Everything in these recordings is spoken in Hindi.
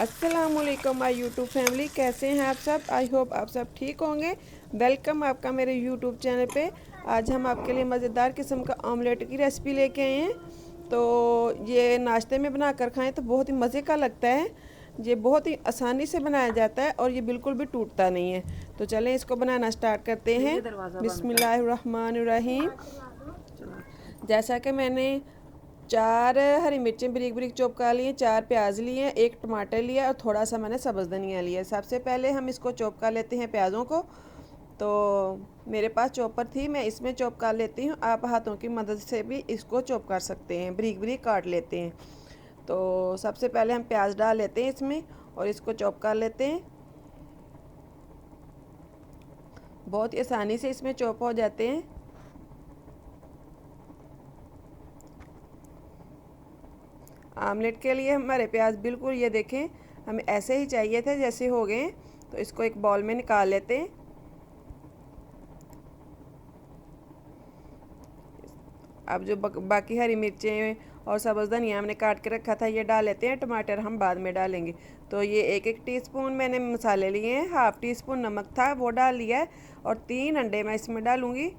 अस्सलामुअलैकुम माय यूट्यूब फैमिली, कैसे हैं आप सब। आई होप आप सब ठीक होंगे। वेलकम आपका मेरे यूट्यूब चैनल पे। आज हम आपके लिए मज़ेदार किस्म का ऑमलेट की रेसिपी लेके आए हैं। तो ये नाश्ते में बना कर खाएं तो बहुत ही मज़े का लगता है। ये बहुत ही आसानी से बनाया जाता है और ये बिल्कुल भी टूटता नहीं है। तो चलें इसको बनाना स्टार्ट करते हैं। बिस्मिल्लाहिर्रहमानिर्रहीम। जैसा कि मैंने 4 हरी मिर्चें बारीक बारीक चॉप कर ली हैं, 4 प्याज लिए हैं, 1 टमाटर लिया और थोड़ा सा मैंने सब्ज़ धनिया लिया। सबसे पहले हम इसको चॉप कर लेते हैं प्याज़ों को। तो मेरे पास चॉपर थी, मैं इसमें चॉप कर लेती हूँ। आप हाथों की मदद से भी इसको चॉप कर सकते हैं, बारीक बारीक काट लेते हैं। तो सबसे पहले हम प्याज डाल लेते हैं इसमें और इसको चॉप कर लेते हैं। बहुत ही आसानी से इसमें चॉप हो जाते हैं। आमलेट के लिए हमारे प्याज बिल्कुल ये देखें हमें ऐसे ही चाहिए थे जैसे हो गए। तो इसको एक बाउल में निकाल लेते हैं। अब जो बाकी हरी मिर्चें और सब्ज़ धनिया हमने काट के रखा था ये डाल लेते हैं। टमाटर हम बाद में डालेंगे। तो ये 1-1 टीस्पून मैंने मसाले लिए हैं, हाफ़ टी स्पून नमक था वो डाल लिया है और 3 अंडे मैं इसमें डालूँगी।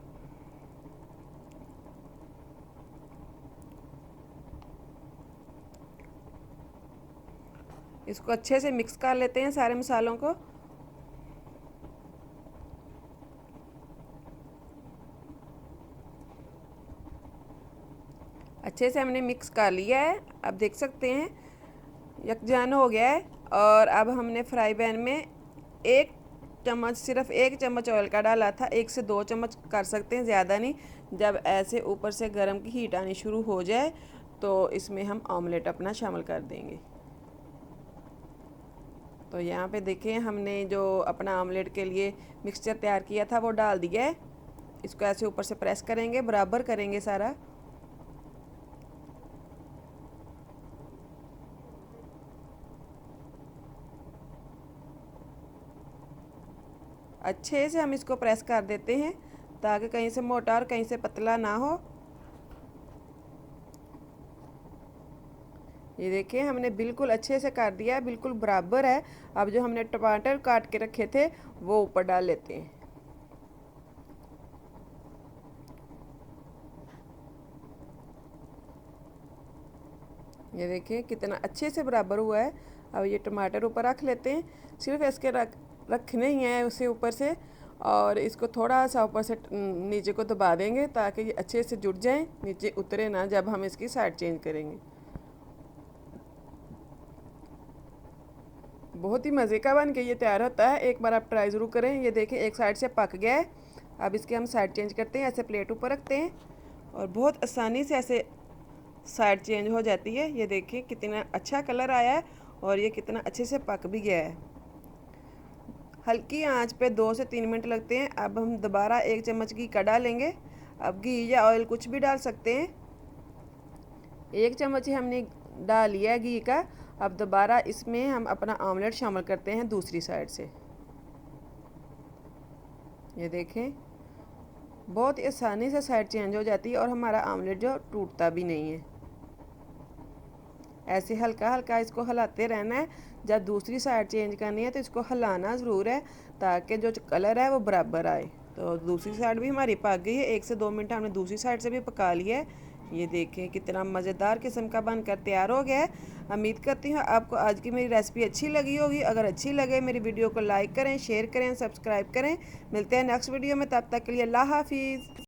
इसको अच्छे से मिक्स कर लेते हैं सारे मसालों को। अच्छे से हमने मिक्स कर लिया है। अब देख सकते हैं यकजान हो गया है। और अब हमने फ्राई पैन में 1 चम्मच, सिर्फ 1 चम्मच ऑयल का डाला था। 1 से 2 चम्मच कर सकते हैं, ज़्यादा नहीं। जब ऐसे ऊपर से गरम की हीट आनी शुरू हो जाए तो इसमें हम ऑमलेट अपना शामिल कर देंगे। तो यहाँ पे देखें हमने जो अपना ऑमलेट के लिए मिक्सचर तैयार किया था वो डाल दिया है। इसको ऐसे ऊपर से प्रेस करेंगे, बराबर करेंगे सारा। अच्छे से हम इसको प्रेस कर देते हैं ताकि कहीं से मोटा और कहीं से पतला ना हो। ये देखिए हमने बिल्कुल अच्छे से कर दिया है, बिल्कुल बराबर है। अब जो हमने टमाटर काट के रखे थे वो ऊपर डाल लेते हैं। ये देखिए कितना अच्छे से बराबर हुआ है। अब ये टमाटर ऊपर रख लेते हैं। सिर्फ इसके रखने ही हैं उसे ऊपर से, और इसको थोड़ा सा ऊपर से नीचे को दबा देंगे ताकि ये अच्छे से जुड़ जाएं, नीचे उतरे ना जब हम इसकी साइड चेंज करेंगे। बहुत ही मज़े का बन के ये तैयार होता है, एक बार आप ट्राई ज़रूर करें। ये देखें एक साइड से पक गया है। अब इसके हम साइड चेंज करते हैं, ऐसे प्लेट ऊपर रखते हैं और बहुत आसानी से ऐसे साइड चेंज हो जाती है। ये देखिए कितना अच्छा कलर आया है और ये कितना अच्छे से पक भी गया है। हल्की आंच पे 2 से 3 मिनट लगते हैं। अब हम दोबारा 1 चम्मच घी का डालेंगे। अब घी या ऑयल कुछ भी डाल सकते हैं। 1 चम्मच ही हमने डाल लिया घी का। अब दोबारा इसमें हम अपना ऑमलेट शामिल करते हैं दूसरी साइड से। ये देखें बहुत आसानी से साइड चेंज हो जाती है और हमारा ऑमलेट जो टूटता भी नहीं है। ऐसे हल्का हल्का इसको हिलाते रहना है। जब दूसरी साइड चेंज करनी है तो इसको हिलाना ज़रूर है ताकि जो कलर है वो बराबर आए। तो दूसरी साइड भी हमारी पक गई है। 1 से 2 मिनट हमने दूसरी साइड से भी पका लिया है। ये देखें कितना मज़ेदार किस्म का बनकर तैयार हो गया है। उम्मीद करती हूँ आपको आज की मेरी रेसिपी अच्छी लगी होगी। अगर अच्छी लगे मेरी वीडियो को लाइक करें, शेयर करें, सब्सक्राइब करें। मिलते हैं नेक्स्ट वीडियो में, तब तक के लिए अल्लाह हाफिज़।